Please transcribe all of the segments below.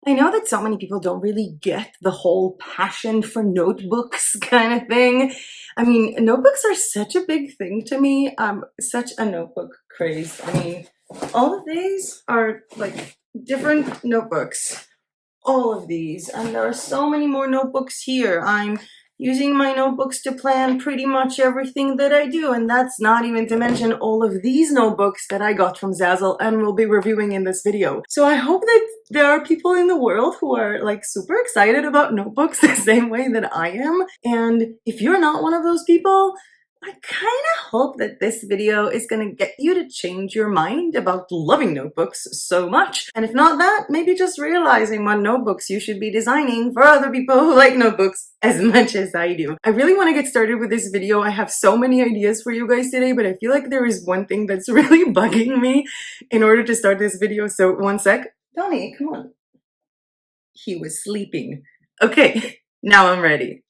I know that so many people don't really get the whole passion for notebooks kind of thing. I mean, notebooks are such a big thing to me. I'm such a notebook craze. I mean, all of these are like different notebooks. All of these, and there are so many more notebooks here. I'm using my notebooks to plan pretty much everything that I do, and that's not even to mention all of these notebooks that I got from Zazzle and will be reviewing in this video. So I hope that there are people in the world who are like super excited about notebooks the same way that I am, and if you're not one of those people, I kind of hope that this video is going to get you to change your mind about loving notebooks so much. And if not that, maybe just realizing what notebooks you should be designing for other people who like notebooks as much as I do. I really want to get started with this video. I have so many ideas for you guys today, but I feel like there is one thing that's really bugging me in order to start this video. So one sec. Donnie, come on. He was sleeping. Okay, now I'm ready.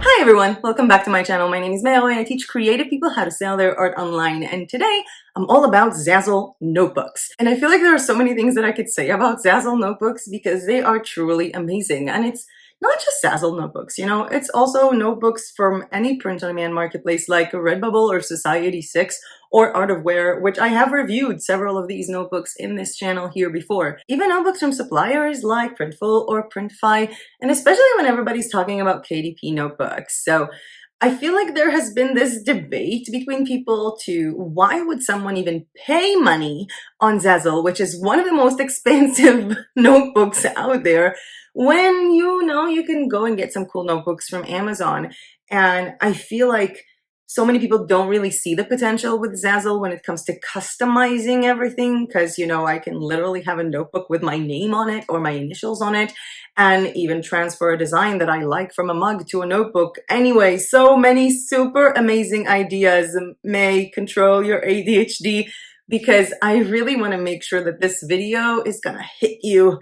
Hi everyone, welcome back to my channel. My name is Mayo and I teach creative people how to sell their art online, and today I'm all about Zazzle notebooks. And I feel like there are so many things that I could say about Zazzle notebooks because they are truly amazing. And it's not just Zazzle notebooks, you know, it's also notebooks from any print-on-demand marketplace like RedBubble or Society6 or Art of Wear, which I have reviewed several of these notebooks in this channel here before. Even notebooks from suppliers like Printful or Printify, and especially when everybody's talking about KDP notebooks. So I feel like there has been this debate between people to why would someone even pay money on Zazzle, which is one of the most expensive notebooks out there, when you know you can go and get some cool notebooks from Amazon. And I feel like so many people don't really see the potential with Zazzle when it comes to customizing everything, because, you know, I can literally have a notebook with my name on it or my initials on it and even transfer a design that I like from a mug to a notebook. Anyway, so many super amazing ideas. May control your ADHD, because I really want to make sure that this video is gonna hit you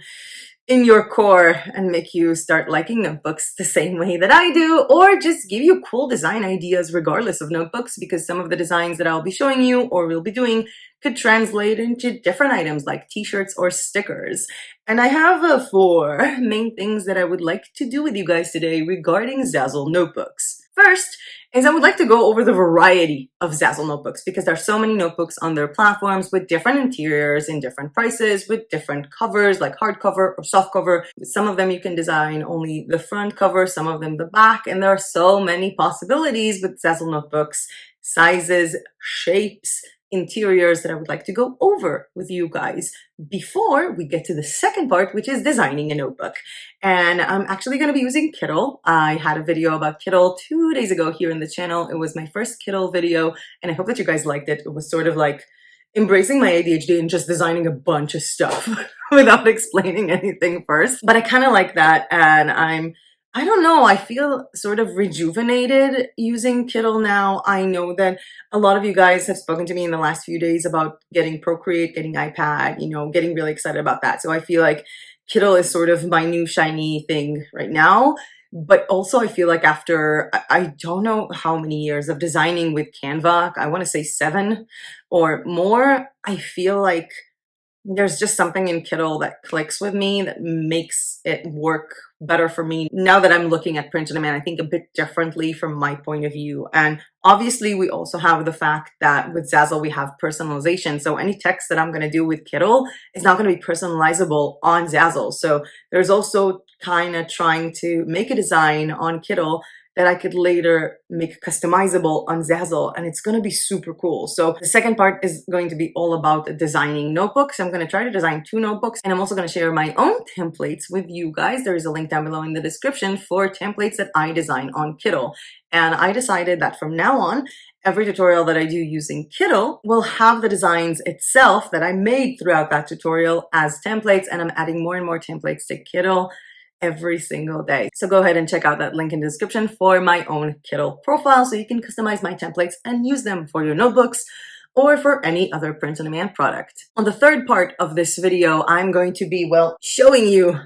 in your core and make you start liking notebooks the same way that I do, or just give you cool design ideas regardless of notebooks, because some of the designs that I'll be showing you or will be doing could translate into different items like t-shirts or stickers. And I have 4 main things that I would like to do with you guys today regarding Zazzle notebooks. First is I would like to go over the variety of Zazzle notebooks, because there are so many notebooks on their platforms with different interiors and different prices, with different covers like hardcover or softcover. Some of them you can design only the front cover, some of them the back, and there are so many possibilities with Zazzle notebooks, sizes, shapes, interiors that I would like to go over with you guys before we get to the second part, which is designing a notebook. And I'm actually going to be using Kittl. I had a video about Kittl 2 days ago here in the channel. It was my first Kittl video, and I hope that you guys liked it. It was sort of like embracing my ADHD and just designing a bunch of stuff without explaining anything first. But I kind of like that, and I don't know, I feel sort of rejuvenated using Kittl now. I know that a lot of you guys have spoken to me in the last few days about getting Procreate, getting iPad, you know, getting really excited about that. So I feel like Kittl is sort of my new shiny thing right now. But also I feel like after, I don't know how many years of designing with Canva, I want to say 7 or more, I feel like there's just something in Kittl that clicks with me, that makes it work better for me. Now that I'm looking at print on demand, I think a bit differently from my point of view. And obviously we also have the fact that with Zazzle we have personalization. So any text that I'm going to do with Kittl is not going to be personalizable on Zazzle. So there's also kind of trying to make a design on Kittl that I could later make customizable on Zazzle, and it's going to be super cool. So the second part is going to be all about designing notebooks. I'm going to try to design 2 notebooks, and I'm also going to share my own templates with you guys. There is a link down below in the description for templates that I design on Kittl. And I decided that from now on, every tutorial that I do using Kittl will have the designs itself that I made throughout that tutorial as templates, and I'm adding more and more templates to Kittl every single day. So go ahead and check out that link in the description for my own Kittl profile so you can customize my templates and use them for your notebooks or for any other print-on-demand product. On the third part of this video, I'm going to be, well, showing you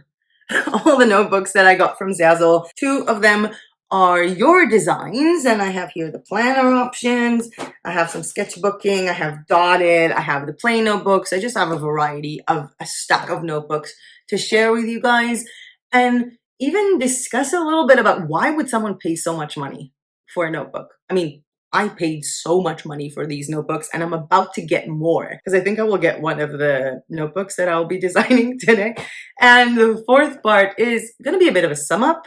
all the notebooks that I got from Zazzle. 2 of them are your designs, and I have here the planner options. I have some sketchbooking, I have dotted, I have the plain notebooks. I just have a variety of a stack of notebooks to share with you guys, and even discuss a little bit about why would someone pay so much money for a notebook. I mean, I paid so much money for these notebooks, and I'm about to get more because I think I will get one of the notebooks that I'll be designing today. And the fourth part is going to be a bit of a sum up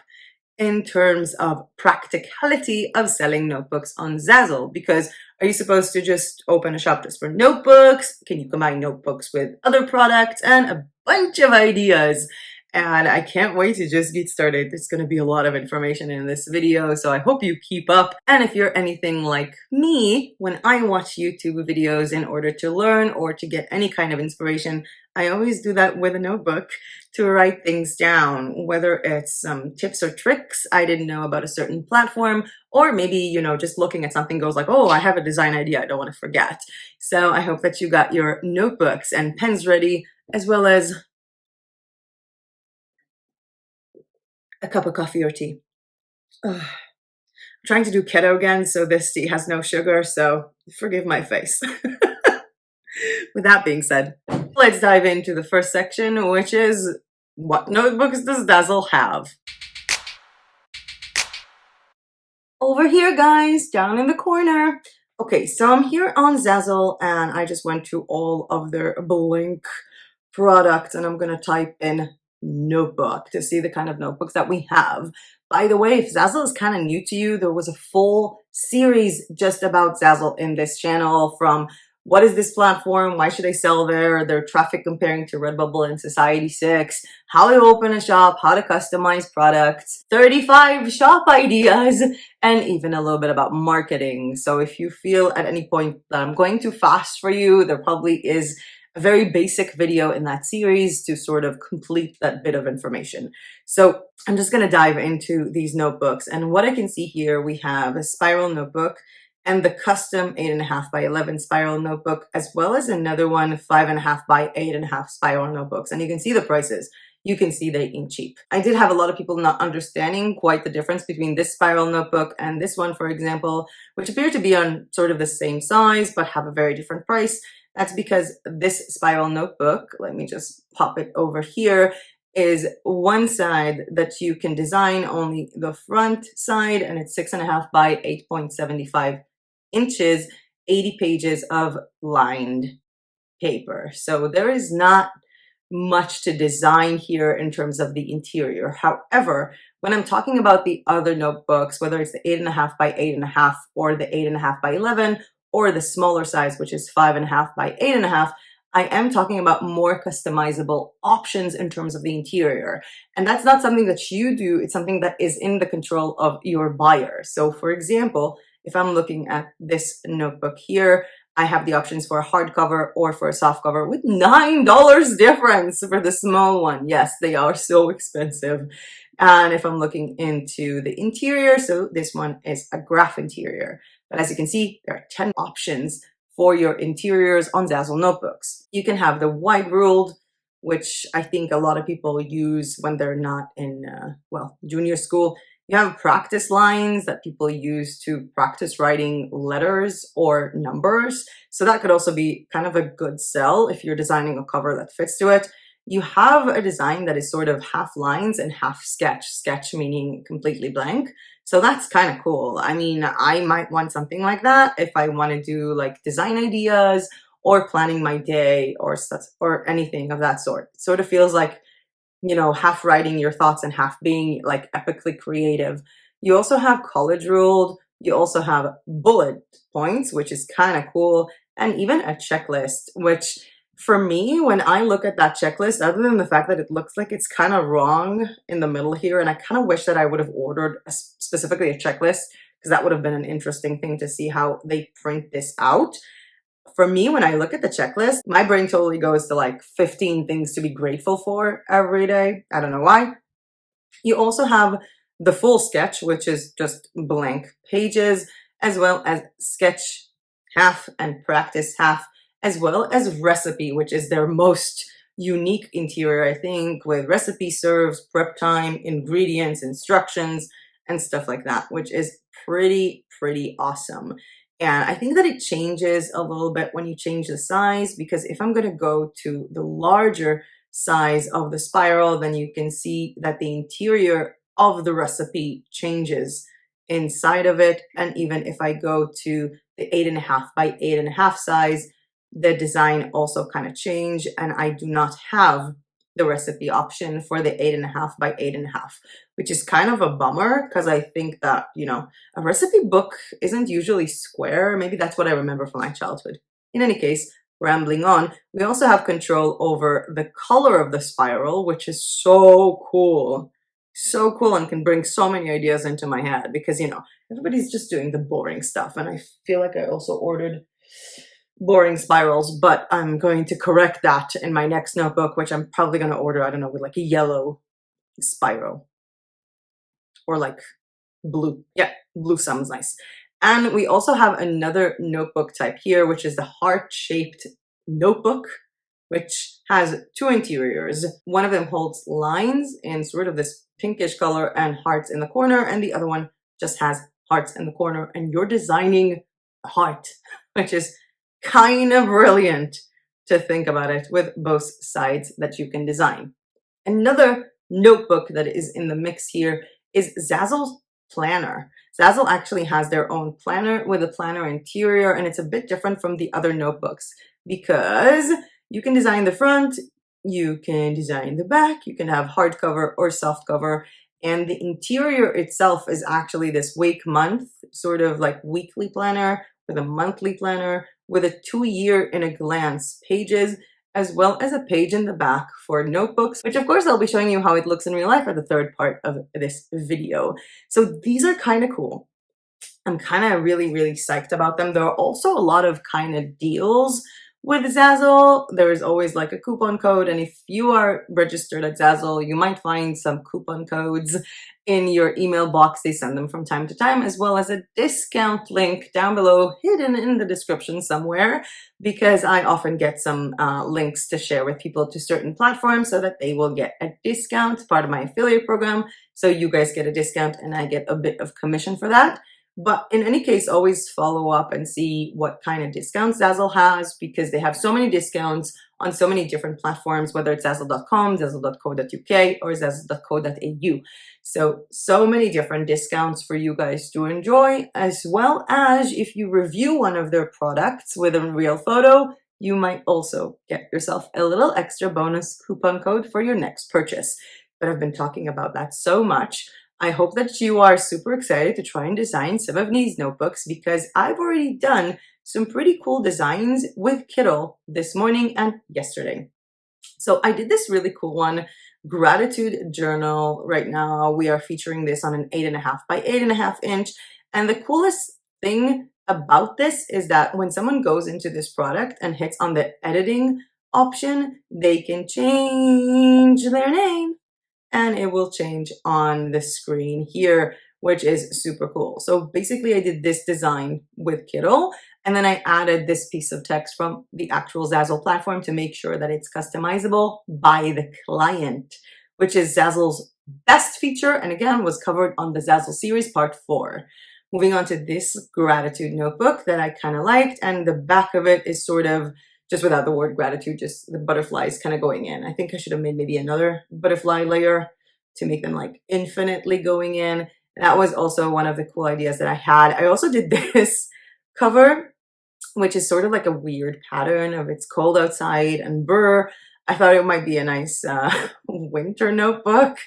in terms of practicality of selling notebooks on Zazzle, because are you supposed to just open a shop just for notebooks? Can you combine notebooks with other products? And a bunch of ideas. And I can't wait to just get started. There's going to be a lot of information in this video, so I hope you keep up. And if you're anything like me, when I watch YouTube videos in order to learn or to get any kind of inspiration, I always do that with a notebook to write things down, whether it's some tips or tricks I didn't know about a certain platform, or maybe, you know, just looking at something goes like, oh, I have a design idea I don't want to forget. So I hope that you got your notebooks and pens ready, as well as a cup of coffee or tea. Ugh. I'm trying to do keto again, so this tea has no sugar, so forgive my face. With that being said, let's dive into the first section, which is what notebooks does Zazzle have? Over here, guys, down in the corner. Okay, so I'm here on Zazzle, and I just went to all of their blank products, and I'm gonna type in notebook to see the kind of notebooks that we have. By the way, if Zazzle is kind of new to you, there was a full series just about Zazzle in this channel, from what is this platform, why should I sell there, their traffic comparing to RedBubble and Society6, how to open a shop, how to customize products, 35 shop ideas, and even a little bit about marketing. So if you feel at any point that I'm going too fast for you, there probably is a very basic video in that series to sort of complete that bit of information. So I'm just going to dive into these notebooks, and what I can see here, we have a spiral notebook and the custom 8.5 by 11 spiral notebook, as well as another one 5.5 by 8.5 spiral notebooks. And you can see the prices. You can see they ain't cheap. I did have a lot of people not understanding quite the difference between this spiral notebook and this one, for example, which appear to be on sort of the same size but have a very different price. That's because this spiral notebook, let me just pop it over here, is one side that you can design only the front side, and it's 6.5 by 8.75 inches, 80 pages of lined paper. So there is not much to design here in terms of the interior. However, when I'm talking about the other notebooks, whether it's the 8.5 by 8.5 or the 8.5 by 11, or the smaller size, which is 5.5 by 8.5, I am talking about more customizable options in terms of the interior. And that's not something that you do, it's something that is in the control of your buyer. So for example, if I'm looking at this notebook here, I have the options for a hardcover or for a softcover with $9 difference for the small one. Yes, they are so expensive. And if I'm looking into the interior, so this one is a graph interior. But as you can see, there are 10 options for your interiors on Zazzle notebooks. You can have the wide ruled, which I think a lot of people use when they're not in, junior school. You have practice lines that people use to practice writing letters or numbers. So that could also be kind of a good sell if you're designing a cover that fits to it. You have a design that is sort of half lines and half sketch, sketch meaning completely blank. So that's kind of cool. I mean, I might want something like that if I want to do like design ideas or planning my day or anything of that sort. It sort of feels like, you know, half writing your thoughts and half being like epically creative. You also have college ruled. You also have bullet points, which is kind of cool. And even a checklist, which for me, when I look at that checklist, other than the fact that it looks like it's kind of wrong in the middle here, and I kind of wish that I would have ordered specifically a checklist, because that would have been an interesting thing to see how they print this out. For me, when I look at the checklist, my brain totally goes to like 15 things to be grateful for every day. I don't know why. You also have the full sketch, which is just blank pages, as well as sketch half and practice half, as well as recipe, which is their most unique interior, I think, with recipe serves, prep time, ingredients, instructions, and stuff like that, which is pretty awesome. And I think that it changes a little bit when you change the size, because if I'm going to go to the larger size of the spiral, then you can see that the interior of the recipe changes inside of it. And even if I go to the 8.5 by 8.5 size, the design also kind of change, and I do not have the recipe option for the 8.5 by 8.5, which is kind of a bummer, because I think that, you know, a recipe book isn't usually square. Maybe that's what I remember from my childhood. In any case, rambling on, we also have control over the color of the spiral, which is so cool. So cool, and can bring so many ideas into my head, because, you know, everybody's just doing the boring stuff, and I feel like I also ordered boring spirals, but I'm going to correct that in my next notebook, which I'm probably going to order, I don't know, with like a yellow spiral or like blue. Yeah, blue sounds nice. And we also have another notebook type here, which is the heart-shaped notebook, which has two interiors. One of them holds lines in sort of this pinkish color and hearts in the corner, and the other one just has hearts in the corner, and you're designing a heart, which is kind of brilliant to think about it, with both sides that you can design. Another notebook that is in the mix here is Zazzle Planner. Zazzle actually has their own planner with a planner interior, and it's a bit different from the other notebooks because you can design the front, you can design the back, you can have hardcover or softcover, and the interior itself is actually this week-month, sort of like weekly planner with a monthly planner with a 2-year in a glance pages, as well as a page in the back for notebooks, which of course I'll be showing you how it looks in real life for the third part of this video. So these are kind of cool. I'm kind of really psyched about them. There are also a lot of kind of deals with Zazzle. There's always like a coupon code, and if you are registered at Zazzle, you might find some coupon codes in your email box. They send them from time to time, as well as a discount link down below, hidden in the description somewhere, because I often get some links to share with people to certain platforms so that they will get a discount, part of my affiliate program. So you guys get a discount and I get a bit of commission for that. But in any case, always follow up and see what kind of discounts Zazzle has, because they have so many discounts on so many different platforms, whether it's Zazzle.com, Zazzle.co.uk, or Zazzle.co.au. So many different discounts for you guys to enjoy, as well as if you review one of their products with a real photo, you might also get yourself a little extra bonus coupon code for your next purchase. But I've been talking about that so much. I hope that you are super excited to try and design some of these notebooks, because I've already done some pretty cool designs with Kittl this morning and yesterday. So I did this really cool one, gratitude journal. Right now we are featuring this on an 8.5 by 8.5 inch. And the coolest thing about this is that when someone goes into this product and hits on the editing option, they can change their name, and it will change on the screen here, which is super cool. So basically I did this design with Kittl, and then I added this piece of text from the actual Zazzle platform to make sure that it's customizable by the client, which is Zazzle's best feature, and again was covered on the Zazzle series part 4. Moving on to this gratitude notebook that I kind of liked, and the back of it is sort of just without the word gratitude, just the butterflies kind of going in. I think I should have made maybe another butterfly layer to make them like infinitely going in. That was also one of the cool ideas that I had. I also did this cover, which is sort of like a weird pattern of it's cold outside and brr. I thought it might be a nice winter notebook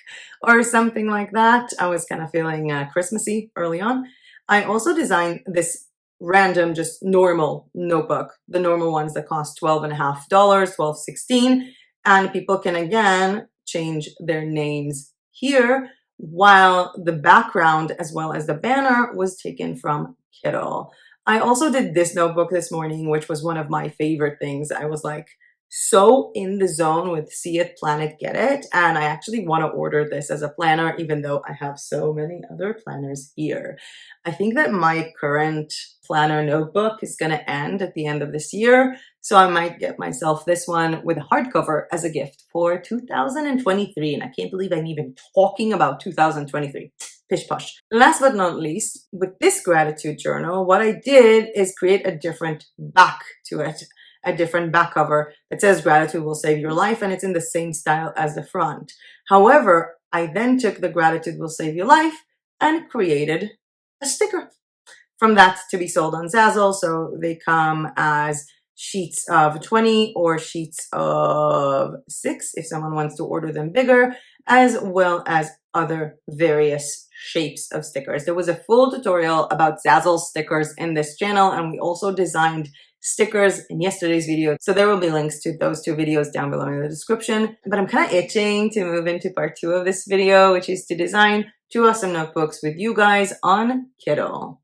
or something like that. I was kind of feeling Christmassy early on. I also designed this random, just normal notebook, the normal ones that cost $12.50, $12.16, and people can again change their names here, while the background as well as the banner was taken from Kittl. I also did this notebook this morning, which was one of my favorite things. I was like so in the zone with See It, Plan It, Get It, and I actually want to order this as a planner, even though I have so many other planners here. I think that my current planner notebook is going to end at the end of this year, So I might get myself this one with a hardcover as a gift for 2023. And I can't believe I'm even talking about 2023. Pish posh. Last but not least, with this gratitude journal, what I did is create a different back to it, a different back cover that says gratitude will save your life, and it's in the same style as the front. However, I then took the gratitude will save your life and created a sticker from that to be sold on Zazzle. So they come as sheets of 20 or sheets of 6 if someone wants to order them bigger, as well as other various shapes of stickers. There was a full tutorial about Zazzle stickers in this channel, and we also designed stickers in yesterday's video. So there will be links to those 2 videos down below in the description. But I'm kind of itching to move into part 2 of this video, which is to design 2 awesome notebooks with you guys on Kittl.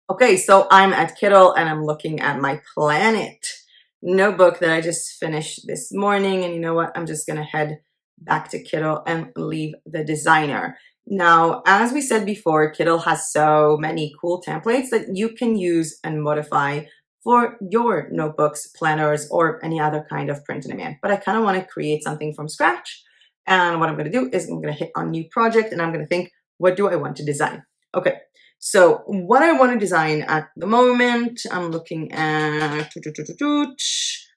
Okay, so I'm at Kittl and I'm looking at my Planet notebook that I just finished this morning. And you know what? I'm just going to head back to Kittl and leave the designer. Now, as we said before, Kittl has so many cool templates that you can use and modify for your notebooks, planners, or any other kind of print on demand. But I kind of want to create something from scratch. And what I'm going to do is I'm going to hit on new project and I'm going to think, what do I want to design? Okay. So what I want to design at the moment, I'm looking at,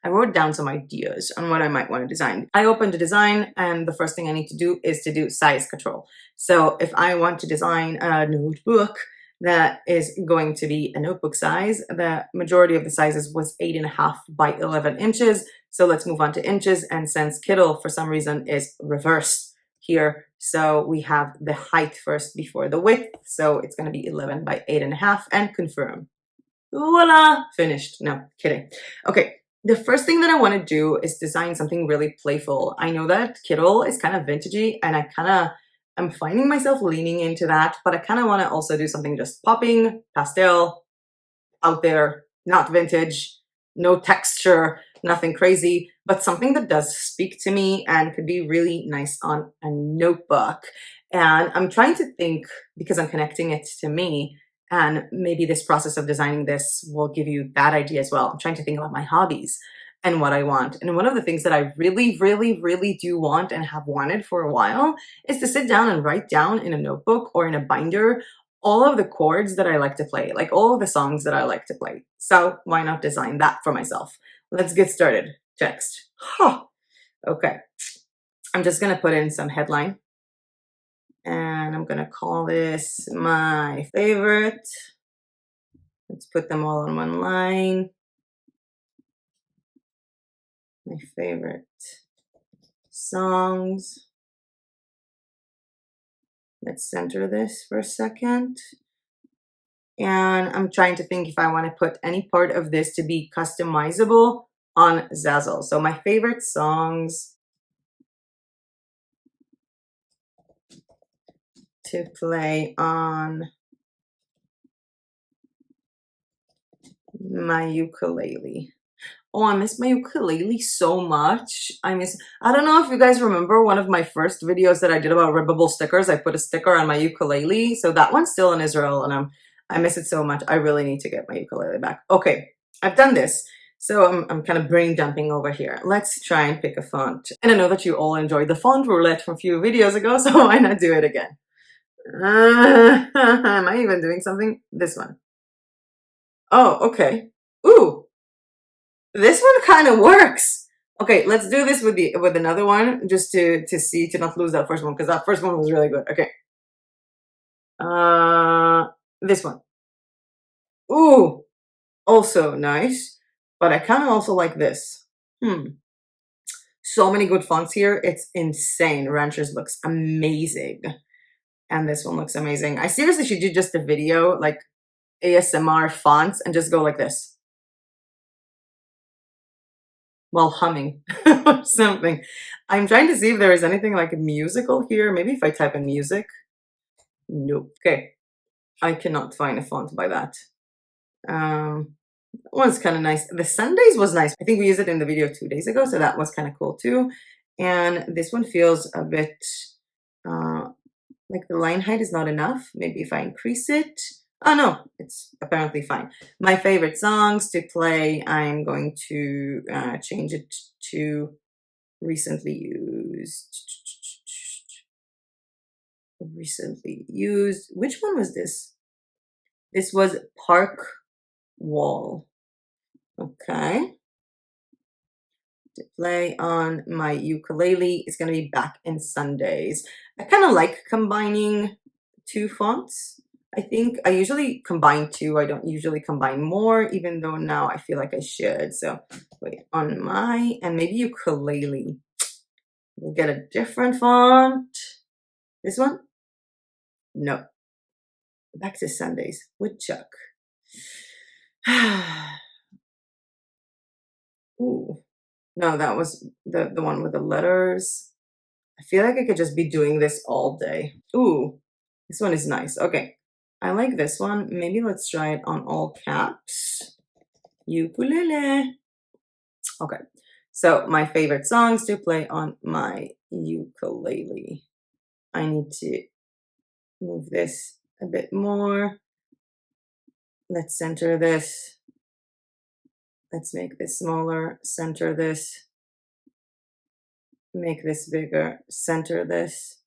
I wrote down some ideas on what I might want to design. I opened the design and the first thing I need to do is to do size control. So if I want to design a notebook that is going to be a notebook size, the majority of the sizes was 8.5 by 11 inches. So let's move on to inches. And since Kittl for some reason is reversed here, so we have the height first before the width. So it's going to be 11 by 8.5 and confirm. Voila, finished. No, kidding. Okay, the first thing that I want to do is design something really playful. I know that Kittl is kind of vintagey and I'm finding myself leaning into that, but I kind of want to also do something just popping, pastel, out there, not vintage, no texture, nothing crazy, but something that does speak to me and could be really nice on a notebook. And I'm trying to think, because I'm connecting it to me, and maybe this process of designing this will give you that idea as well. I'm trying to think about my hobbies and what I want. And one of the things that I really, really, really do want and have wanted for a while is to sit down and write down in a notebook or in a binder all of the chords that I like to play, like all of the songs that I like to play. So why not design that for myself? Let's get started. Text. Huh. Okay. I'm just going to put in some headline. And I'm going to call this my favorite. Let's put them all on one line. My favorite songs. Let's center this for a second. And I'm trying to think if I want to put any part of this to be customizable on Zazzle. So my favorite songs to play on my ukulele. Oh, I miss my ukulele so much. I don't know if you guys remember one of my first videos that I did about RedBubble stickers. I put a sticker on my ukulele. So that one's still in Israel and I miss it so much. I really need to get my ukulele back. Okay, I've done this. So I'm kind of brain dumping over here. Let's try and pick a font. And I know that you all enjoyed the font roulette from a few videos ago, so why not do it again? Am I even doing something? This one. Oh, okay. Ooh. This one kind of works. Okay, let's do this with another one just to see, to not lose that first one, because that first one was really good. Okay. This one. Ooh, also nice. But I kind of also like this. So many good fonts here. It's insane. Ranchers looks amazing. And this one looks amazing. I seriously should do just a video, like ASMR fonts, and just go like this while humming or something. I'm trying to see if there is anything like musical here. Maybe if I type in music. Nope. Okay. I cannot find a font by that. That one's kind of nice. The Sundays was nice. I think we used it in the video 2 days ago, so that was kind of cool too. And this one feels a bit like the line height is not enough. Maybe if I increase it, Oh no, it's apparently fine. My favorite songs to play, I'm going to change it to recently used. Recently used. Which one was this? This was Park Wall. Okay. To play on my ukulele. It's going to be back in Sundays. I kind of like combining two fonts. I think I usually combine two. I don't usually combine more, even though now I feel like I should. So wait, on my, and maybe ukulele. We'll get a different font. This one? No. Back to Sundays. Woodchuck. Ooh. No, that was the one with the letters. I feel like I could just be doing this all day. Ooh, this one is nice. Okay, I like this one. Maybe let's try it on all caps. Ukulele. Okay, so my favorite songs to play on my ukulele. I need to move this a bit more. Let's center this. Let's make this smaller, center this. Make this bigger, center this.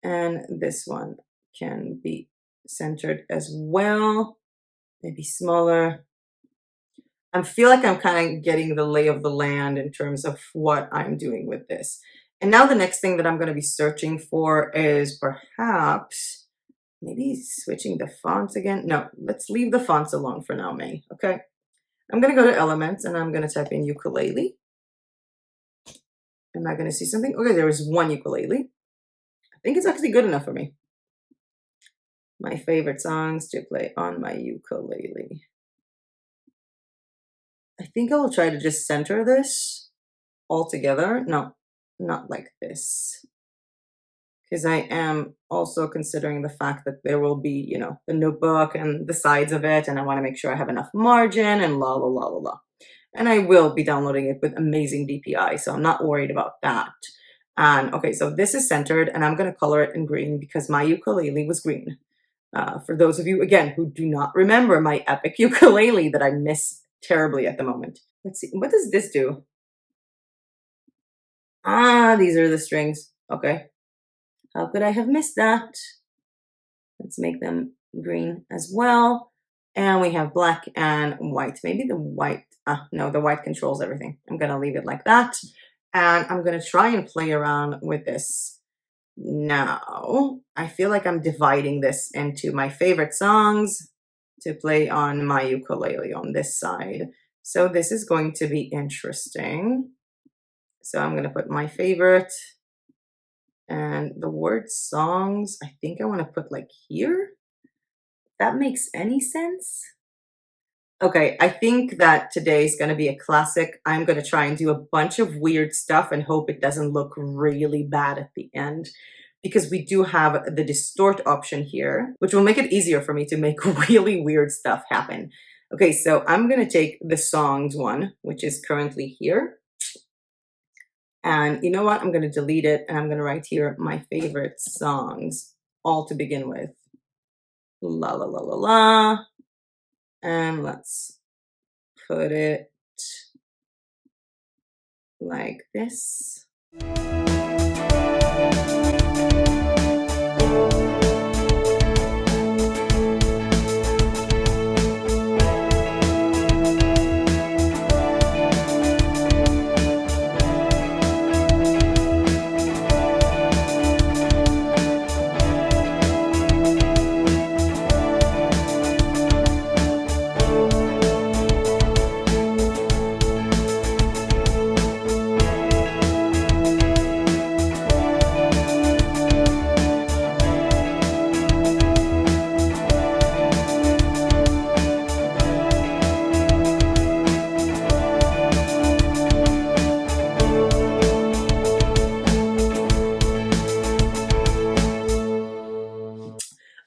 And this one can be centered as well, maybe smaller. I feel like I'm kind of getting the lay of the land in terms of what I'm doing with this. And now the next thing that I'm going to be searching for is perhaps maybe switching the fonts again. No, let's leave the fonts alone for now, May. Okay. I'm going to go to Elements and I'm going to type in ukulele. Am I going to see something? Okay, there is one ukulele. I think it's actually good enough for me. My favorite songs to play on my ukulele. I think I will try to just center this all together. No, not like this. Because I am also considering the fact that there will be, you know, the notebook and the sides of it, and I want to make sure I have enough margin and la la la la la. And I will be downloading it with amazing DPI, so I'm not worried about that. And okay, so this is centered, and I'm going to color it in green because my ukulele was green. For those of you, again, who do not remember my epic ukulele that I miss terribly at the moment. Let's see, what does this do? Ah, these are the strings. Okay. How could I have missed that? Let's make them green as well. And we have black and white. Maybe the white, no, the white controls everything. I'm gonna leave it like that. And I'm gonna try and play around with this. Now, I feel like I'm dividing this into my favorite songs to play on my ukulele on this side. So this is going to be interesting. So I'm gonna put my favorite and the word songs, I think I wanna put like here. That makes any sense? Okay, I think that today's gonna be a classic. I'm gonna try and do a bunch of weird stuff and hope it doesn't look really bad at the end, because we do have the distort option here, which will make it easier for me to make really weird stuff happen. Okay, so I'm gonna take the songs one, which is currently here. And you know what? I'm gonna delete it and I'm gonna write here my favorite songs, all to begin with. La la la la la. And let's put it like this.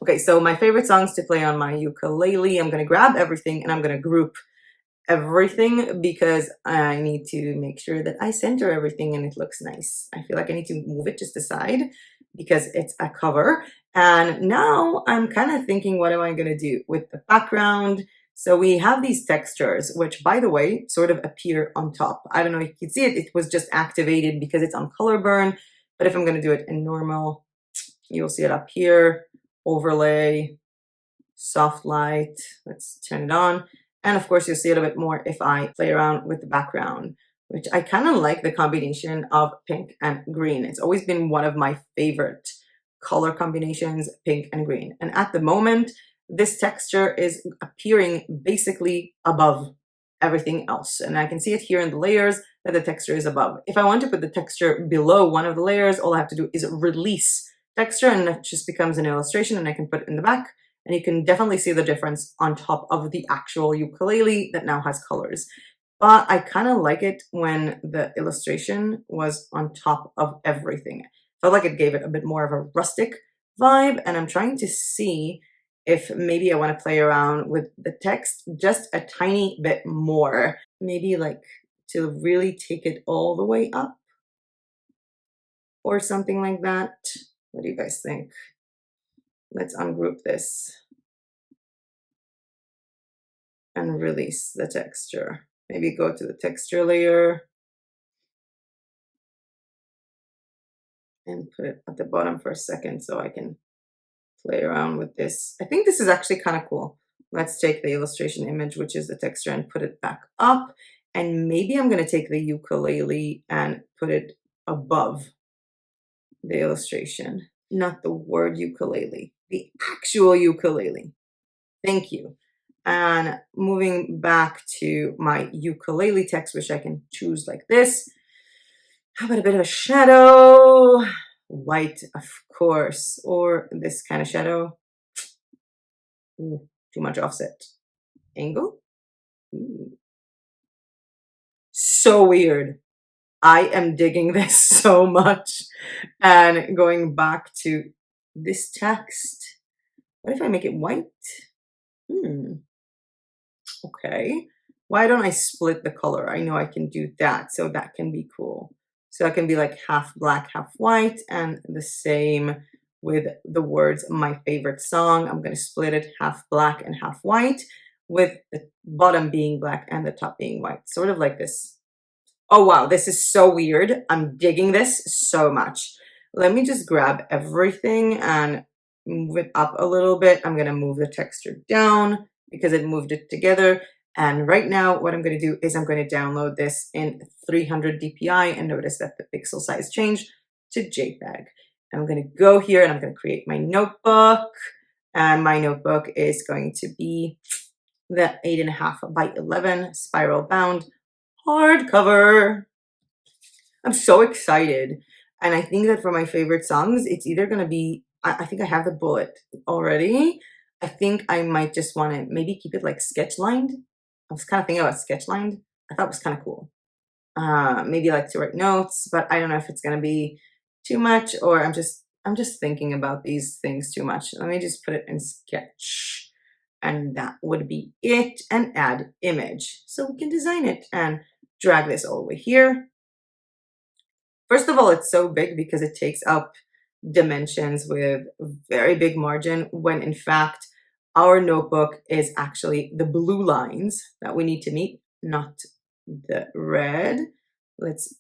Okay, so my favorite songs to play on my ukulele, I'm gonna grab everything and I'm gonna group everything because I need to make sure that I center everything and it looks nice. I feel like I need to move it just aside because it's a cover. And now I'm kind of thinking, what am I going to do with the background? So we have these textures, which, by the way, sort of appear on top. I don't know if you can see it. It was just activated because it's on color burn. But if I'm going to do it in normal, you'll see it up here. Overlay, soft light. Let's turn it on. And of course, you'll see it a bit more if I play around with the background, which I kind of like the combination of pink and green. It's always been one of my favorite color combinations, pink and green. And at the moment, this texture is appearing basically above everything else. And I can see it here in the layers that the texture is above. If I want to put the texture below one of the layers, all I have to do is release texture and it just becomes an illustration and I can put it in the back. And you can definitely see the difference on top of the actual ukulele that now has colors. But I kind of like it when the illustration was on top of everything. Felt like it gave it a bit more of a rustic vibe, and I'm trying to see if maybe I want to play around with the text just a tiny bit more. Maybe like to really take it all the way up or something like that. What do you guys think? Let's ungroup this and release the texture. Maybe go to the texture layer and put it at the bottom for a second so I can play around with this. I think this is actually kind of cool. Let's take the illustration image, which is the texture, and put it back up. And maybe I'm going to take the ukulele and put it above the illustration. Not the word ukulele, the actual ukulele. Thank you. And moving back to my ukulele text, which I can choose like this. How about a bit of a shadow? White, of course, or this kind of shadow. Ooh, too much offset. Angle. Ooh. So weird. I am digging this so much. And going back to this text, what if I make it white? Okay. Why don't I split the color? I know I can do that, so that can be cool. So I can be like half black, half white, and the same with the words my favorite song. I'm going to split it half black and half white, with the bottom being black and the top being white, sort of like this. Oh wow, this is so weird. I'm digging this so much. Let me just grab everything and move it up a little bit. I'm going to move the texture down because it moved it together. And right now, what I'm going to do is I'm going to download this in 300 dpi and notice that the pixel size changed to JPEG. I'm going to go here and I'm going to create my notebook. And my notebook is going to be the 8.5 by 11 spiral bound hardcover. I'm so excited. And I think that for my favorite songs, it's either going to be, I think I have the bullet already. I think I might just want to maybe keep it like sketch lined. I was kind of thinking about sketch lined. I thought it was kind of cool. Maybe like to write notes, but I don't know if it's going to be too much or I'm just thinking about these things too much. Let me just put it in sketch and that would be it, and add image. So we can design it and drag this all the way here. First of all, it's so big because it takes up dimensions with very big margin when in fact our notebook is actually the blue lines that we need to meet, not the red. Let's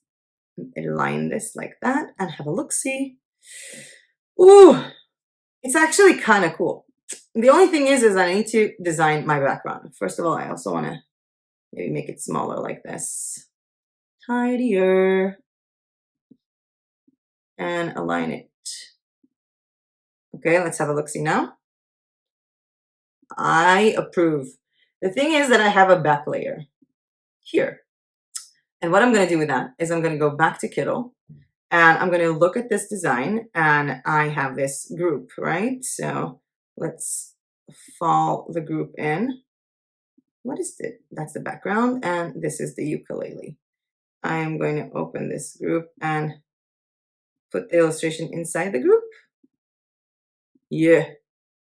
align this like that and have a look-see. Ooh, it's actually kind of cool. The only thing is I need to design my background. First of all, I also want to maybe make it smaller like this. Tidier. And align it. Okay, let's have a look-see now. I approve. The thing is that I have a back layer here. And what I'm going to do with that is I'm going to go back to Kittl and I'm going to look at this design and I have this group, right? So let's fall the group in. What is it? That's the background and this is the ukulele. I am going to open this group and put the illustration inside the group. Yeah.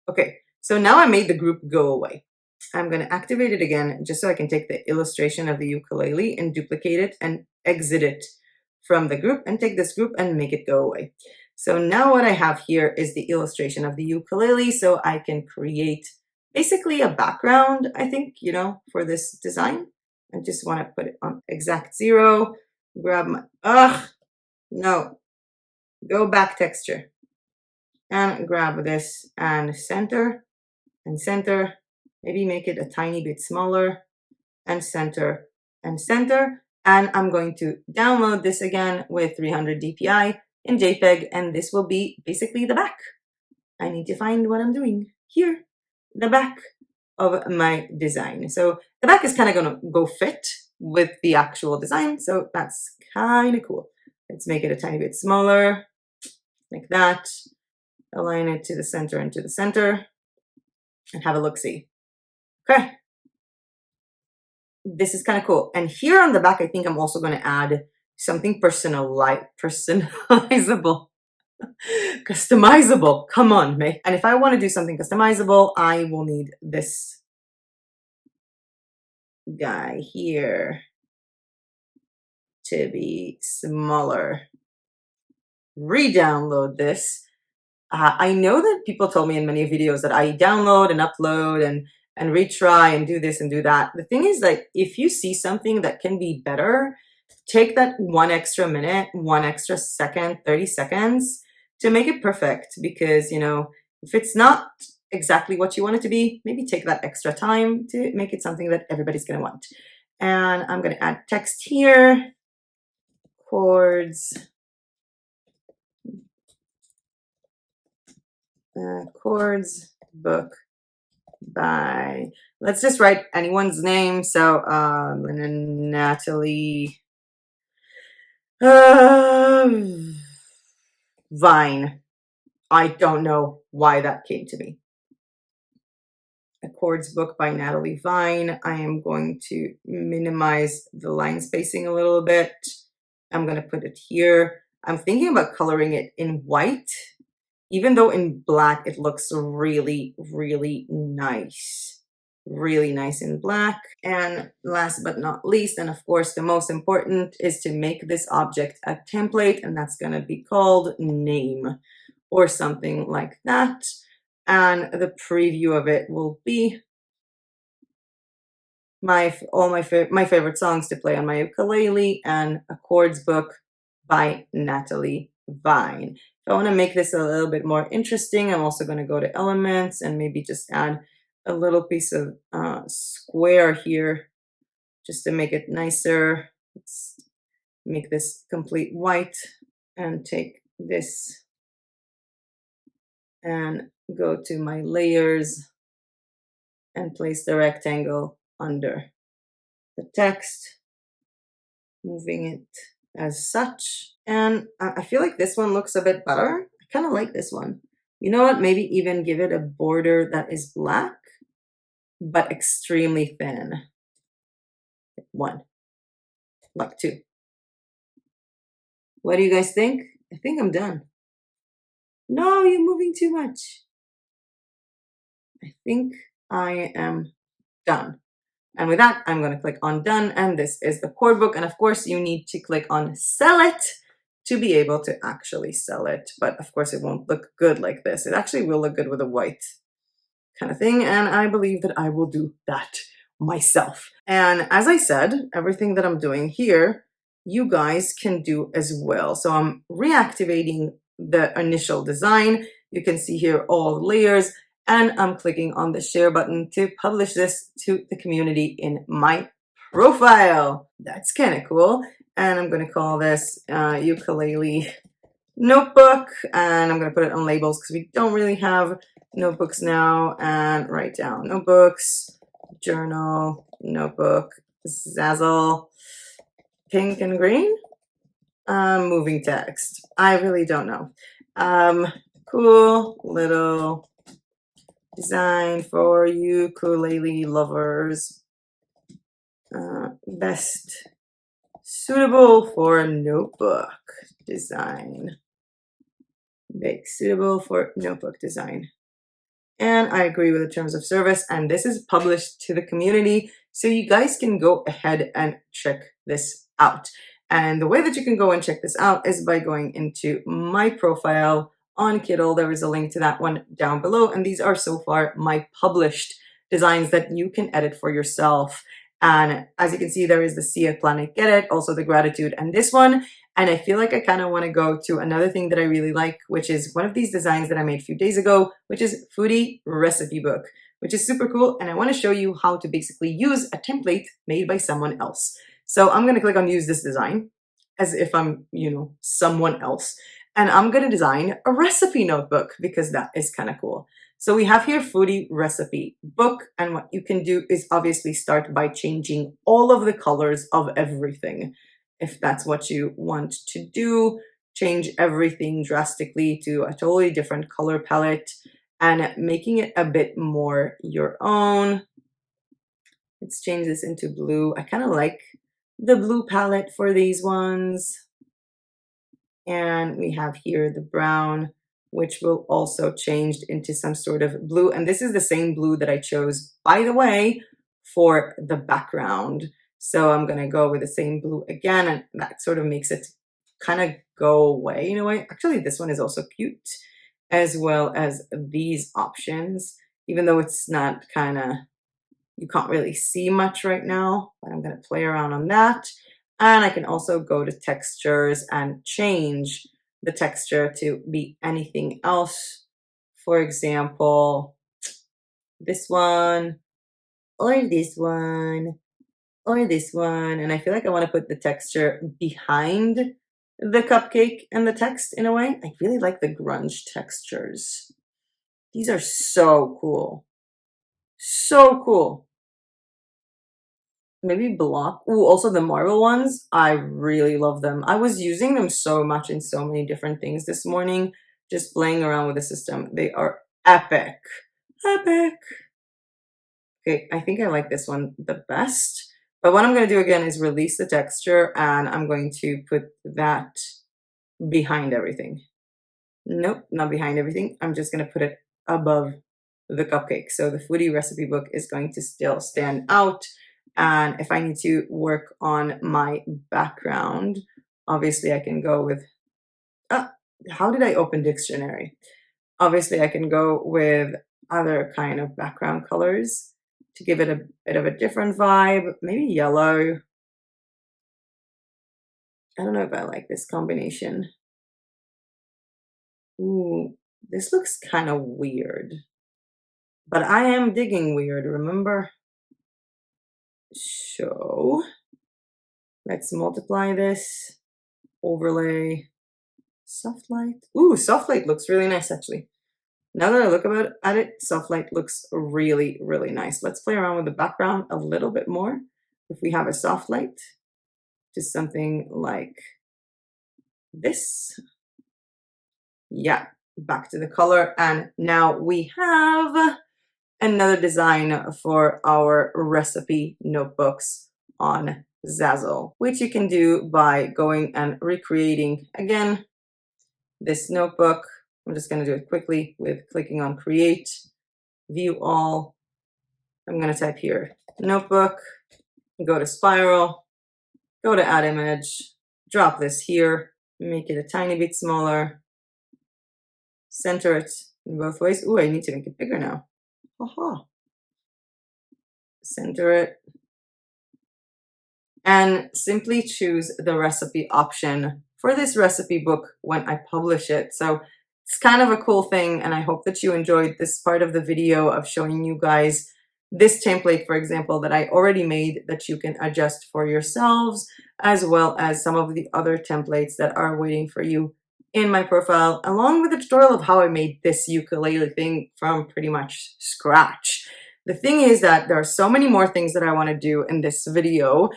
Okay. So now I made the group go away. I'm going to activate it again just so I can take the illustration of the ukulele and duplicate it and exit it from the group and take this group and make it go away. So now what I have here is the illustration of the ukulele, so I can create basically a background, I think, you know, for this design. I just want to put it on exact 0, grab my, no, go back texture, and grab this and center, maybe make it a tiny bit smaller, and center, and I'm going to download this again with 300 dpi in JPEG, and this will be basically the back. I need to find what I'm doing here, the back of my design. So the back is kind of gonna go fit with the actual design, so that's kind of cool. Let's make it a tiny bit smaller, like that. Align it to the center and to the center, and have a look-see. Okay. This is kind of cool. And here on the back, I think I'm also going to add something personalizable. Customizable. Come on, May. And if I want to do something customizable, I will need this guy here to be smaller. Re-download this. I know that people told me in many videos that I download and upload and retry and do this and do that. The thing is, like, if you see something that can be better, take that 1 extra minute, 1 extra second, 30 seconds to make it perfect. Because, you know, if it's not exactly what you want it to be, maybe take that extra time to make it something that everybody's going to want. And I'm going to add text here, chords, book by, let's just write anyone's name. So Natalie Vine. I don't know why that came to me. A chords book by Natalie Vine. I am going to minimize the line spacing a little bit. I'm going to put it here. I'm thinking about coloring it in white, even though in black it looks really, really nice. Really nice in black. And last but not least, and of course the most important, is to make this object a template, and that's going to be called name or something like that. And the preview of it will be my favorite songs to play on my ukulele and a chords book by Natalie Vine. If I want to make this a little bit more interesting, I'm also going to go to elements and maybe just add a little piece of square here just to make it nicer. Let's make this complete white and take this and go to my layers and place the rectangle under the text, moving it as such. And I feel like this one looks a bit better. I kind of like this one. You know what? Maybe even give it a border that is black, but extremely thin. 1, like 2. What do you guys think? I think I'm done. No, you're moving too much. I think I am done. And with that, I'm going to click on done. And this is the chord book. And of course, you need to click on sell it to be able to actually sell it. But of course, it won't look good like this. It actually will look good with a white kind of thing. And I believe that I will do that myself. And as I said, everything that I'm doing here, you guys can do as well. So I'm reactivating the initial design. You can see here all the layers, and I'm clicking on the share button to publish this to the community in my profile. That's kind of cool. And I'm going to call this ukulele notebook, and I'm going to put it on labels because we don't really have notebooks now. And write down notebooks, journal, notebook, Zazzle, pink and green, moving text. I really don't know. Cool little design for ukulele lovers. Best suitable for notebook design. Suitable for notebook design. And I agree with the terms of service, and this is published to the community, so you guys can go ahead and check this out. And the way that you can go and check this out is by going into my profile on Kittl. There is a link to that one down below. And these are so far my published designs that you can edit for yourself. And as you can see, there is the See It, Plan It, Get It, also the Gratitude, and this one. And I feel like I kind of want to go to another thing that I really like, which is one of these designs that I made a few days ago, which is Foodie Recipe Book, which is super cool. And I want to show you how to basically use a template made by someone else. So I'm going to click on Use This Design as if I'm, someone else. And I'm going to design a recipe notebook because that is kind of cool. So we have here Foodie Recipe Book, and what you can do is obviously start by changing all of the colors of everything. If that's what you want to do, change everything drastically to a totally different color palette and making it a bit more your own. Let's change this into blue. I kind of like the blue palette for these ones. And we have here the brown, which will also change into some sort of blue. And this is the same blue that I chose, by the way, for the background. So I'm going to go with the same blue again, and that sort of makes it kind of go away in a way. Actually, this one is also cute, as well as these options, even though it's not you can't really see much right now, but I'm going to play around on that. And I can also go to textures and change the texture to be anything else. For example, this one, or this one, or this one. And I feel like I want to put the texture behind the cupcake and the text in a way. I really like the grunge textures. These are so cool. So cool. Maybe block. Ooh, also the marble ones. I really love them. I was using them so much in so many different things this morning, just playing around with the system. They are epic. Epic. Okay, I think I like this one the best. But what I'm going to do again is release the texture, and I'm going to put that behind everything. Nope, not behind everything. I'm just going to put it above the cupcake. So the Foodie Recipe Book is going to still stand out. And if I need to work on my background, obviously I can go with, how did I open dictionary? Obviously I can go with other kind of background colors to give it a bit of a different vibe, maybe yellow. I don't know if I like this combination. Ooh, this looks kind of weird, but I am digging weird, remember? So let's multiply this, overlay, soft light. Ooh, soft light looks really nice actually. Now that I look at it, soft light looks really, really nice. Let's play around with the background a little bit more. If we have a soft light, just something like this. Yeah, back to the color. And now we have another design for our recipe notebooks on Zazzle, which you can do by going and recreating again this notebook. I'm just going to do it quickly with clicking on Create, View All. I'm going to type here Notebook, go to Spiral, go to Add Image, drop this here, make it a tiny bit smaller, center it in both ways. Ooh, I need to make it bigger now. Aha. Center it. And simply choose the recipe option for this recipe book when I publish it. So it's kind of a cool thing, and I hope that you enjoyed this part of the video of showing you guys this template, for example, that I already made that you can adjust for yourselves, as well as some of the other templates that are waiting for you in my profile, along with a tutorial of how I made this ukulele thing from pretty much scratch. The thing is that there are so many more things that I want to do in this video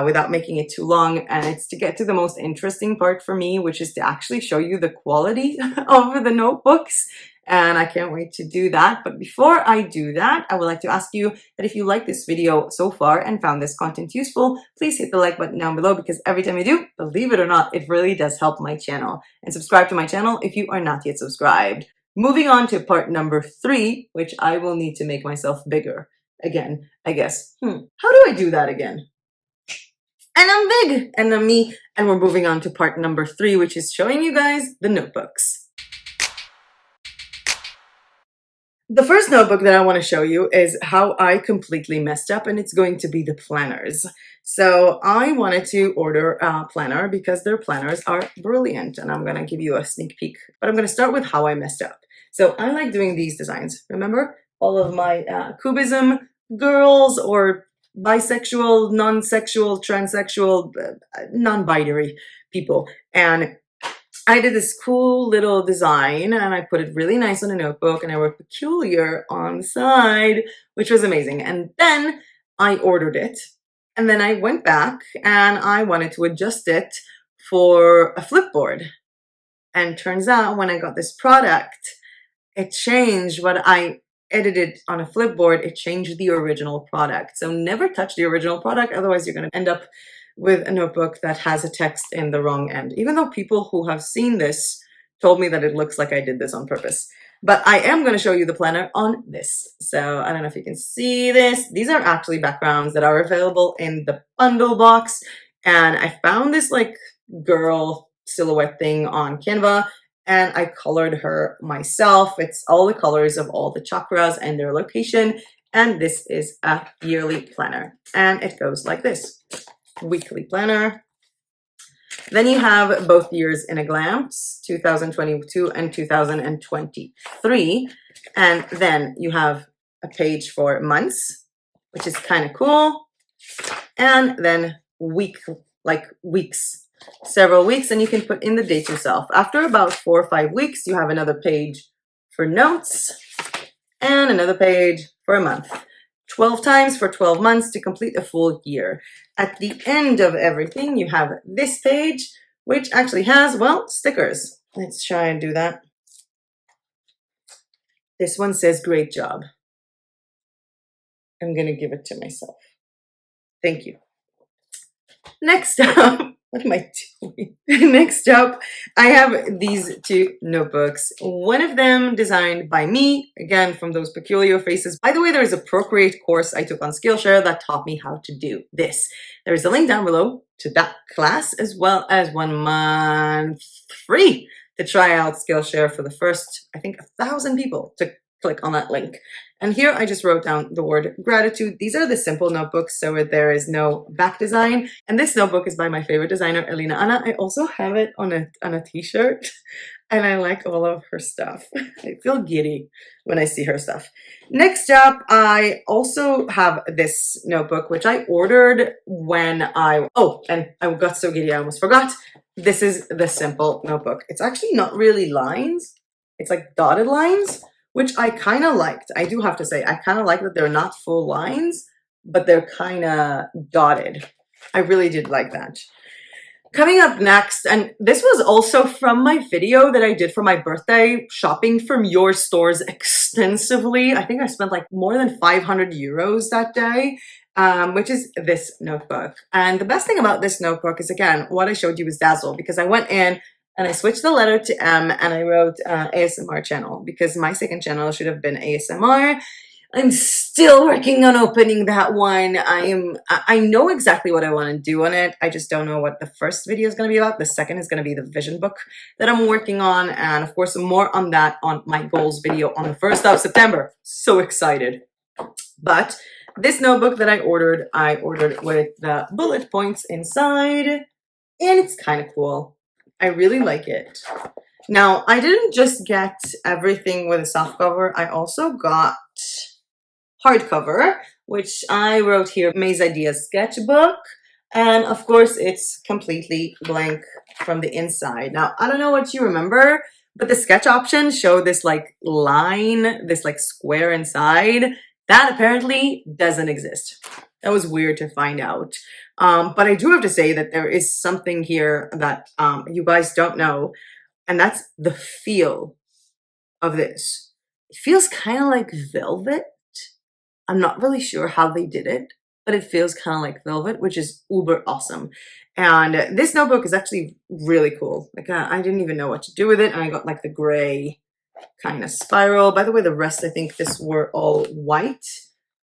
without making it too long, and it's to get to the most interesting part for me, which is to actually show you the quality of the notebooks, and I can't wait to do that. But before I do that, I would like to ask you that if you like this video so far and found this content useful, please hit the like button down below, because every time you do, believe it or not, it really does help my channel. And subscribe to my channel if you are not yet subscribed. Moving on to part number 3, which I will need to make myself bigger again, I guess. How do I do that again? and I'm big, and I'm me, and we're moving on to part number 3, which is showing you guys the notebooks. The first notebook that I want to show you is how I completely messed up, and it's going to be the planners. So I wanted to order a planner because their planners are brilliant, and I'm going to give you a sneak peek. But I'm going to start with how I messed up. So I like doing these designs. Remember all of my cubism girls or bisexual, non-sexual, transsexual, non-binary people. And I did this cool little design and I put it really nice on a notebook and I wrote peculiar on the side, which was amazing. And then I ordered it and then I went back and I wanted to adjust it for a flipboard. And turns out when I got this product, it changed what I edited on a flipboard. It changed the original product. So never touch the original product. Otherwise you're going to end up with a notebook that has a text in the wrong end, even though people who have seen this told me that it looks like I did this on purpose. But I am going to show you the planner on this. So I don't know if you can see this. These are actually backgrounds that are available in the bundle box. And I found this like girl silhouette thing on Canva and I colored her myself. It's all the colors of all the chakras and their location. And this is a yearly planner. And it goes like this. Weekly planner. Then you have both years in a glance, 2022 and 2023. And then you have a page for months, which is kind of cool. And then weeks, several weeks, and you can put in the dates yourself. After about 4 or 5 weeks, you have another page for notes and another page for a month. 12 times for 12 months to complete a full year. At the end of everything, you have this page, which actually has, well, stickers. Let's try and do that. This one says, great job. I'm going to give it to myself. Thank you. Next up, what am I doing? Next up, I have these 2 notebooks. One of them designed by me, again, from those peculiar faces. By the way, there is a Procreate course I took on Skillshare that taught me how to do this. There is a link down below to that class, as well as 1 month free to try out Skillshare for the first, I think, 1,000 people to click on that link. And here I just wrote down the word gratitude. These are the simple notebooks, so there is no back design. And this notebook is by my favorite designer, Elina Anna. I also have it on a t-shirt, and I like all of her stuff. I feel giddy when I see her stuff. Next up, I also have this notebook, which I ordered when and I got so giddy I almost forgot. This is the simple notebook. It's actually not really lines. It's like dotted lines, which I kind of liked. I do have to say, I kind of like that they're not full lines, but they're kind of dotted. I really did like that. Coming up next, and this was also from my video that I did for my birthday, shopping from your stores extensively. I think I spent like more than 500 euros that day, which is this notebook. And the best thing about this notebook is, again, what I showed you was Zazzle, because I went in and I switched the letter to M and I wrote ASMR channel because my second channel should have been ASMR. I'm still working on opening that one. I know exactly what I want to do on it. I just don't know what the first video is going to be about. The second is going to be the vision book that I'm working on. And of course, more on that on my goals video on the 1st of September. So excited. But this notebook that I ordered with the bullet points inside, and it's kind of cool. I really like it. Now, I didn't just get everything with a soft cover. I also got hardcover, which I wrote here, May's Ideas Sketchbook. And of course, it's completely blank from the inside. Now, I don't know what you remember, but the sketch options show this like line, this like square inside. That apparently doesn't exist. That was weird to find out. But I do have to say that there is something here that you guys don't know, and that's the feel of this. It feels kind of like velvet. I'm not really sure how they did it, but it feels kind of like velvet, which is uber awesome. And this notebook is actually really cool. Like I didn't even know what to do with it, and I got like the gray kind of spiral. By the way, the rest, I think this were all white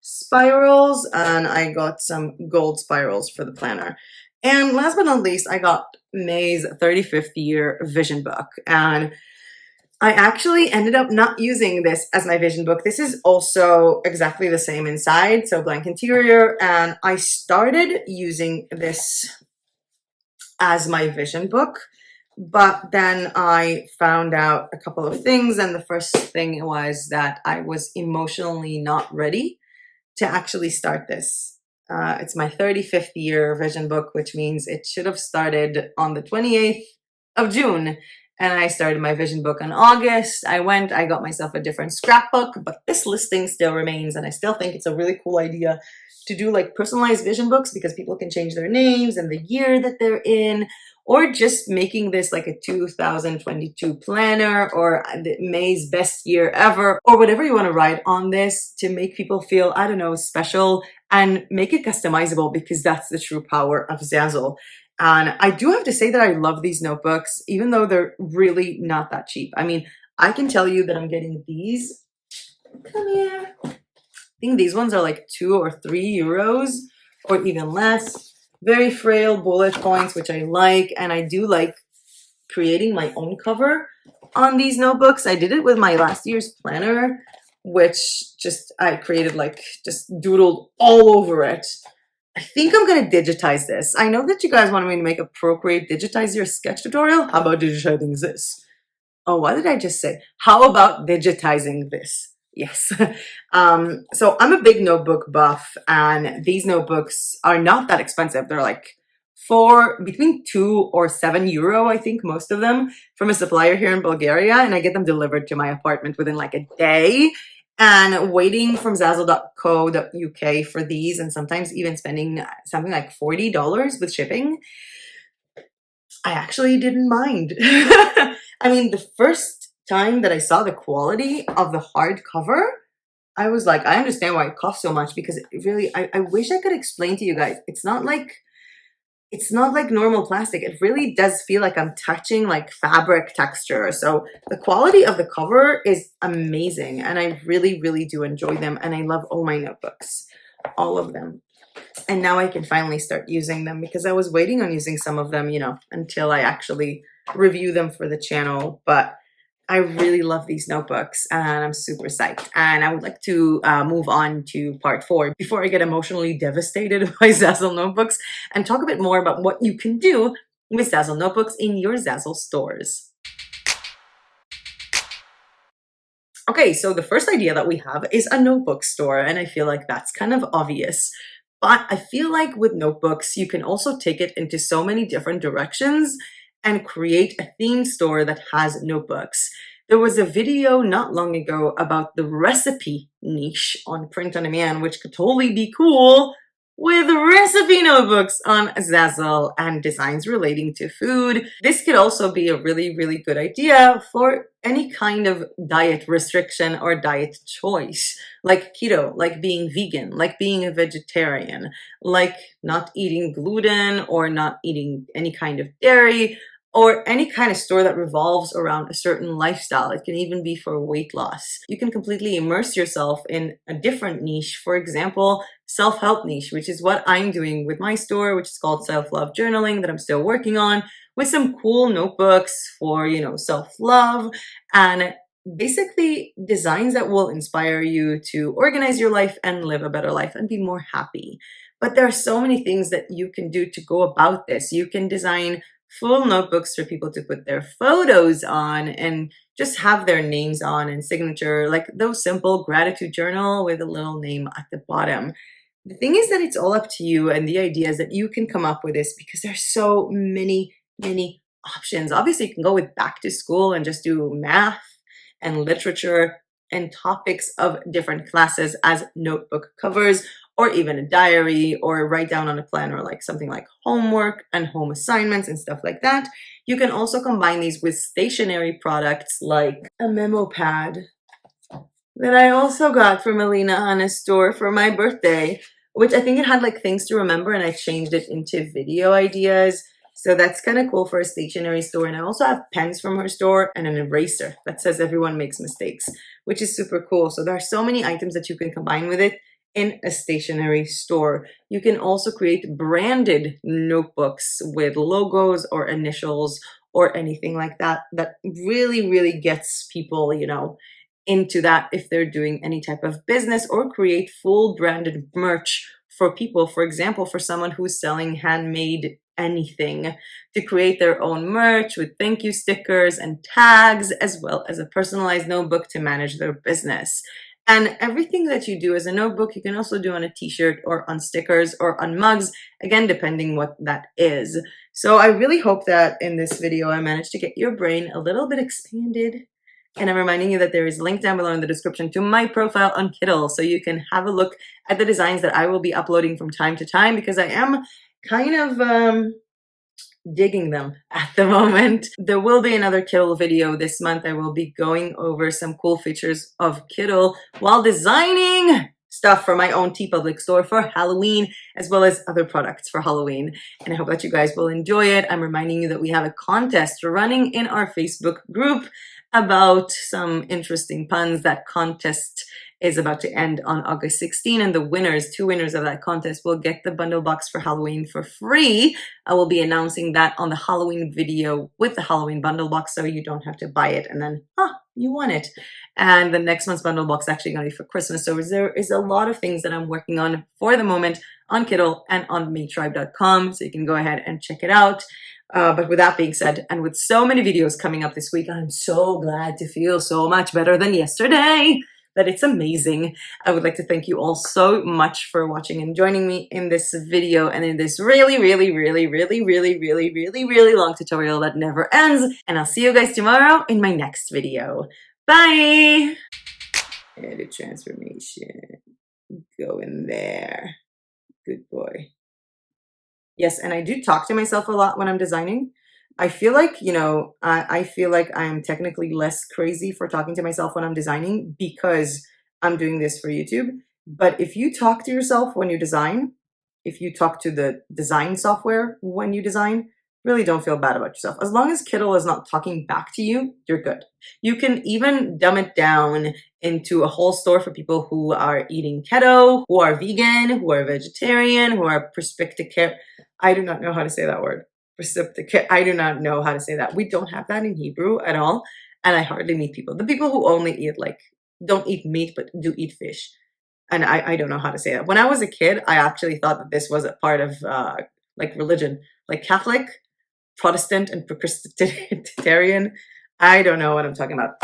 spirals, and I got some gold spirals for the planner. And last but not least, I got May's 35th year vision book. And I actually ended up not using this as my vision book. This is also exactly the same inside, so blank interior. And I started using this as my vision book, but then I found out a couple of things. And the first thing was that I was emotionally not ready to actually start this. It's my 35th year vision book, which means it should have started on the 28th of June. And I started my vision book in August. I got myself a different scrapbook, but this listing still remains. And I still think it's a really cool idea to do like personalized vision books because people can change their names and the year that they're in, or just making this like a 2022 planner or May's best year ever, or whatever you want to write on this to make people feel, I don't know, special and make it customizable, because that's the true power of Zazzle. And I do have to say that I love these notebooks, even though they're really not that cheap. I mean, I can tell you that I'm getting these. Come here. I think these ones are like 2 or 3 euros or even less. Very frail bullet points, which I like. And I do like creating my own cover on these notebooks. I did it with my last year's planner, which I created like just doodled all over it. I think I'm going to digitize this. I know that you guys wanted me to make a Procreate digitize your sketch tutorial. How about digitizing this? Oh, what did I just say? How about digitizing this? Yes. So I'm a big notebook buff, and these notebooks are not that expensive. They're like between 2 or 7 euro, I think, most of them, from a supplier here in Bulgaria, and I get them delivered to my apartment within like a day. And waiting from Zazzle.co.uk for these, and sometimes even spending something like $40 with shipping, I actually didn't mind. I mean, the first time that I saw the quality of the hardcover, I was like, I understand why it costs so much, because it really, I wish I could explain to you guys. It's not like normal plastic. It really does feel like I'm touching like fabric texture. So the quality of the cover is amazing, and I really, really do enjoy them. And I love all my notebooks, all of them. And now I can finally start using them, because I was waiting on using some of them, you know, until I actually review them for the channel. But I really love these notebooks, and I'm super psyched. And I would like to move on to part 4 before I get emotionally devastated by Zazzle notebooks, and talk a bit more about what you can do with Zazzle notebooks in your Zazzle stores. Okay, so the first idea that we have is a notebook store, and I feel like that's kind of obvious. But I feel like with notebooks, you can also take it into so many different directions and create a themed store that has notebooks. There was a video not long ago about the recipe niche on print on demand, which could totally be cool with recipe notebooks on Zazzle and designs relating to food. This could also be a really, really good idea for any kind of diet restriction or diet choice, like keto, like being vegan, like being a vegetarian, like not eating gluten or not eating any kind of dairy, or any kind of store that revolves around a certain lifestyle. It can even be for weight loss. You can completely immerse yourself in a different niche. For example, self-help niche, which is what I'm doing with my store, which is called Self-Love Journaling, that I'm still working on, with some cool notebooks for, you know, self-love, and basically designs that will inspire you to organize your life and live a better life and be more happy. But there are so many things that you can do to go about this. You can design full notebooks for people to put their photos on and just have their names on and signature, like those simple gratitude journal with a little name at the bottom. The thing is that it's all up to you, and the idea is that you can come up with this because there's so many, many options. Obviously, you can go with back to school and just do math and literature and topics of different classes as notebook covers, or even a diary, or write down on a planner like something like homework and home assignments and stuff like that. You can also combine these with stationery products like a memo pad that I also got from Alina on a store for my birthday, which I think it had like things to remember, and I changed it into video ideas. So that's kind of cool for a stationery store. And I also have pens from her store and an eraser that says everyone makes mistakes, which is super cool. So there are so many items that you can combine with it. in a stationery store. You can also create branded notebooks with logos or initials or anything like that that really gets people, you know, into that if they're doing any type of business, or create full branded merch for people. For example, for someone who's selling handmade anything, to create their own merch with thank you stickers and tags, as well as a personalized notebook to manage their business. And everything that you do as a notebook, you can also do on a t-shirt or on stickers or on mugs, again, depending what that is. So I really hope that in this video, I managed to get your brain a little bit expanded. And I'm reminding you that there is a link down below in the description to my profile on Kittl, so you can have a look at the designs that I will be uploading from time to time, because I am kind of digging them at the moment. There will be another Kittl video this month. I will be going over some cool features of Kittl while designing stuff for my own TeePublic store for Halloween, as well as other products for Halloween. And I hope that you guys will enjoy it. I'm reminding you that we have a contest running in our Facebook group about some interesting puns. That contest is about to end on August 16, and the winners, 2 winners of that contest, will get the bundle box for Halloween for free. I will be announcing that on the Halloween video with the Halloween bundle box, so you don't have to buy it and then, you won it. And the next month's bundle box is actually going to be for Christmas. So there is a lot of things that I'm working on for the moment on Kittl and on maketribe.com, so you can go ahead and check it out. But with that being said, and with so many videos coming up this week, I'm so glad to feel so much better than yesterday, that it's amazing. I would like to thank you all so much for watching and joining me in this video and in this really long tutorial that never ends. And I'll see you guys tomorrow in my next video. Bye! Edit transformation. Go in there. Good boy. Yes, and I do talk to myself a lot when I'm designing. I feel like, you know, I feel like I'm technically less crazy for talking to myself when I'm designing because I'm doing this for YouTube. But if you talk to yourself when you design, if you talk to the design software when you design, really don't feel bad about yourself. As long as Kittl is not talking back to you, you're good. You can even dumb it down into a whole store for people who are eating keto, who are vegan, who are vegetarian, who are perspective. I do not know how to say that word. I do not know how to say that. We don't have that in Hebrew at all. And I hardly meet people. The people who only eat, like, don't eat meat, but do eat fish. And I don't know how to say that. When I was a kid, I actually thought that this was a part of, like, religion. Like Catholic, Protestant, and Presbyterian. I don't know what I'm talking about.